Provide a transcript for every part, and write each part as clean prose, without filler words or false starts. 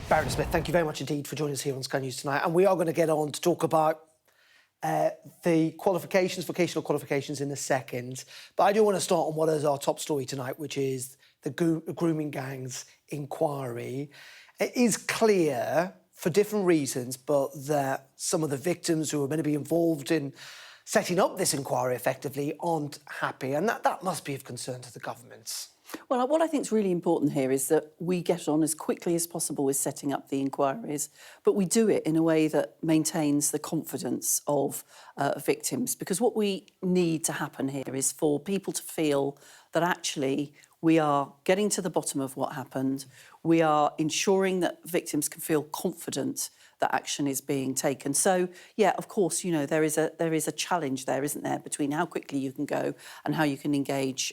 Darren Smith, thank you very much indeed for joining us here on Sky News tonight. And we are going to get on to talk about the qualifications, vocational qualifications in a second. But I do want to start on what is our top story tonight, which is the grooming gangs inquiry. It is clear, for different reasons, but that some of the victims who are going to be involved in setting up this inquiry effectively aren't happy. And that must be of concern to the government. Well, what I think is really important here is that we get on as quickly as possible with setting up the inquiries, but we do it in a way that maintains the confidence of victims, because what we need to happen here is for people to feel that actually we are getting to the bottom of what happened, we are ensuring that victims can feel confident that action is being taken. So, yeah, of course, you know, there is a challenge there, isn't there, between how quickly you can go and how you can engage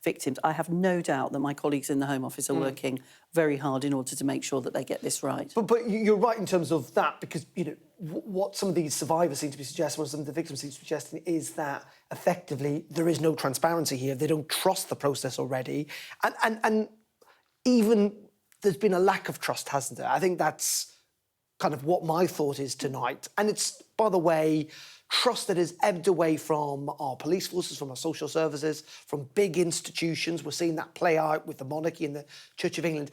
victims. I have no doubt that my colleagues in the Home Office are working very hard in order to make sure that they get this right. But you're right in terms of that, because, you know, what some of these survivors seem to be suggesting, what some of the victims seem to be suggesting, is that effectively there is no transparency here. They don't trust the process already. And even there's been a lack of trust, hasn't there? I think that's kind of what my thought is tonight. And it's, by the way, trust that has ebbed away from our police forces, from our social services, from big institutions. We're seeing that play out with the monarchy and the Church of England.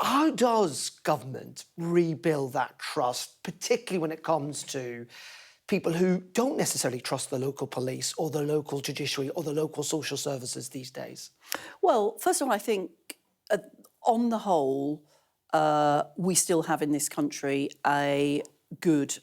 How does government rebuild that trust, particularly when it comes to people who don't necessarily trust the local police or the local judiciary or the local social services these days? Well, first of all, I think on the whole, we still have in this country a good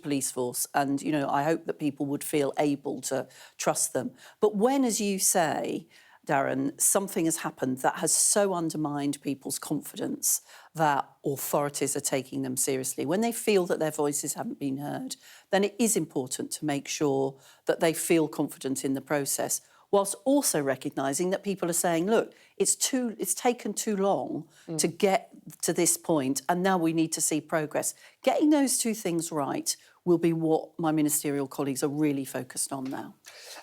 police force, and you know, I hope that people would feel able to trust them. But when, as you say, Darren, something has happened that has so undermined people's confidence that authorities are taking them seriously, when they feel that their voices haven't been heard, then it is important to make sure that they feel confident in the process, whilst also recognising that people are saying, look, it's taken too long to get to this point, and now we need to see progress. Getting those two things right will be what my ministerial colleagues are really focused on now.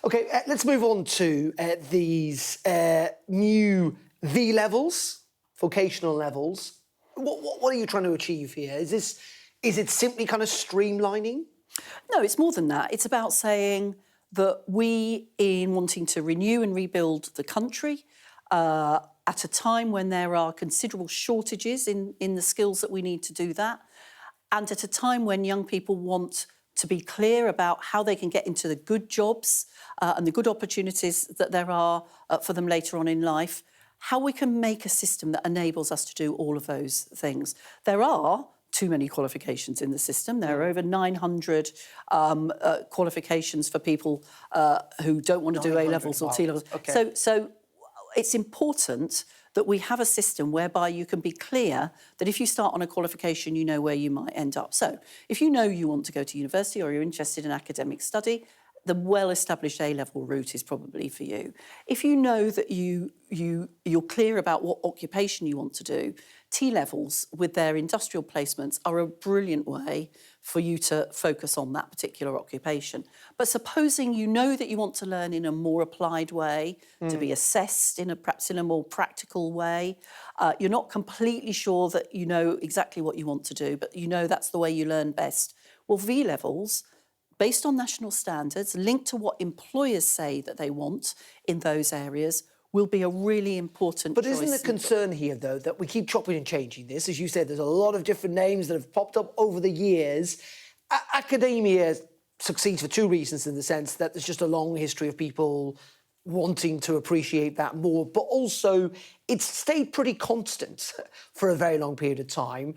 OK, let's move on to these new V levels, vocational levels. What are you trying to achieve here? Is it simply kind of streamlining? No, it's more than that. It's about saying that we, in wanting to renew and rebuild the country, at a time when there are considerable shortages in the skills that we need to do that, and at a time when young people want to be clear about how they can get into the good jobs and the good opportunities that there are for them later on in life, how we can make a system that enables us to do all of those things. There are too many qualifications in the system. There are over 900 qualifications for people who don't want to do A-levels or T-levels. Okay. So it's important that we have a system whereby you can be clear that if you start on a qualification, you know where you might end up. So if you know you want to go to university or you're interested in academic study, the well-established A-level route is probably for you. If you know that you're clear about what occupation you want to do, T-levels with their industrial placements are a brilliant way for you to focus on that particular occupation. But supposing you know that you want to learn in a more applied way, to be assessed perhaps in a more practical way, you're not completely sure that you know exactly what you want to do, but you know that's the way you learn best. Well, V-levels, based on national standards, linked to what employers say that they want in those areas, will be a really important choice. But isn't the concern here, though, that we keep chopping and changing this? As you said, there's a lot of different names that have popped up over the years. Academia succeeds for two reasons, in the sense that there's just a long history of people wanting to appreciate that more, but also it's stayed pretty constant for a very long period of time.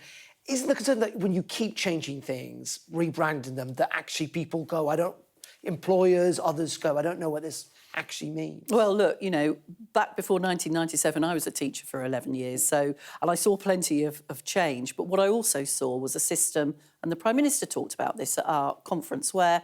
Isn't the concern that when you keep changing things, rebranding them, that actually people go, employers, others go, I don't know what this actually means? Well, look, you know, back before 1997, I was a teacher for 11 years, and I saw plenty of change. But what I also saw was a system, and the Prime Minister talked about this at our conference, where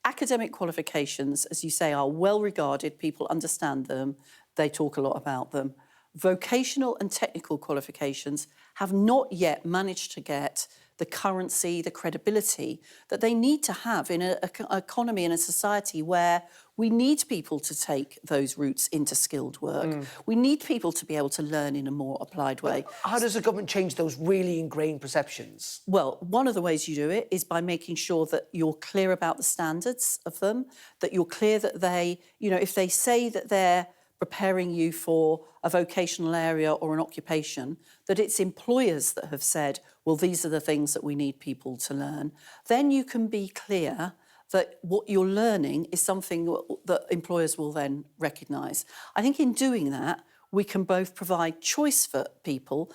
academic qualifications, as you say, are well regarded, people understand them, they talk a lot about them. Vocational and technical qualifications have not yet managed to get the currency, the credibility that they need to have in an economy and a society where we need people to take those routes into skilled work. We need people to be able to learn in a more applied way. How does the government change those really ingrained perceptions? Well, one of the ways you do it is by making sure that you're clear about the standards of them, that you're clear that they, if they say that they're preparing you for a vocational area or an occupation, that it's employers that have said, well, these are the things that we need people to learn. Then you can be clear that what you're learning is something that employers will then recognise. I think in doing that, we can both provide choice for people,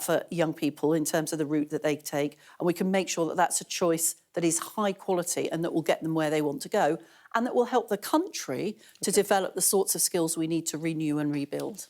for young people, in terms of the route that they take, and we can make sure that that's a choice that is high quality and that will get them where they want to go, and that will help the country to develop the sorts of skills we need to renew and rebuild.